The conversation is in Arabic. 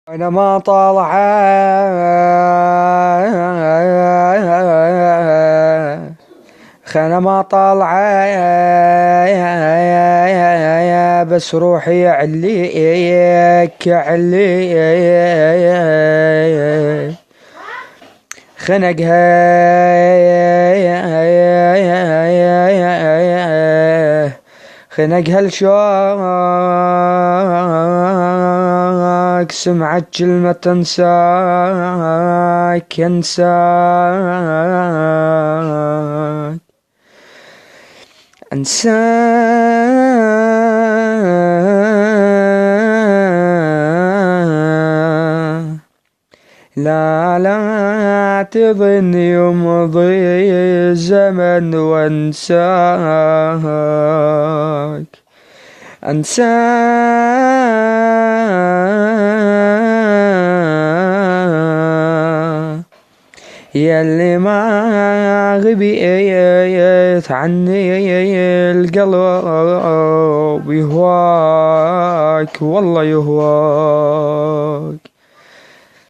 أنا ما طالع خنا ما طالع بس روحي عليك علي خنقها خنقها الشوق سمعت كلمة انساك انساك انساك لا لا تظن يمضي الزمن وانساك انساك ياللي ما غبيت عني القلب يهواك والله يهواك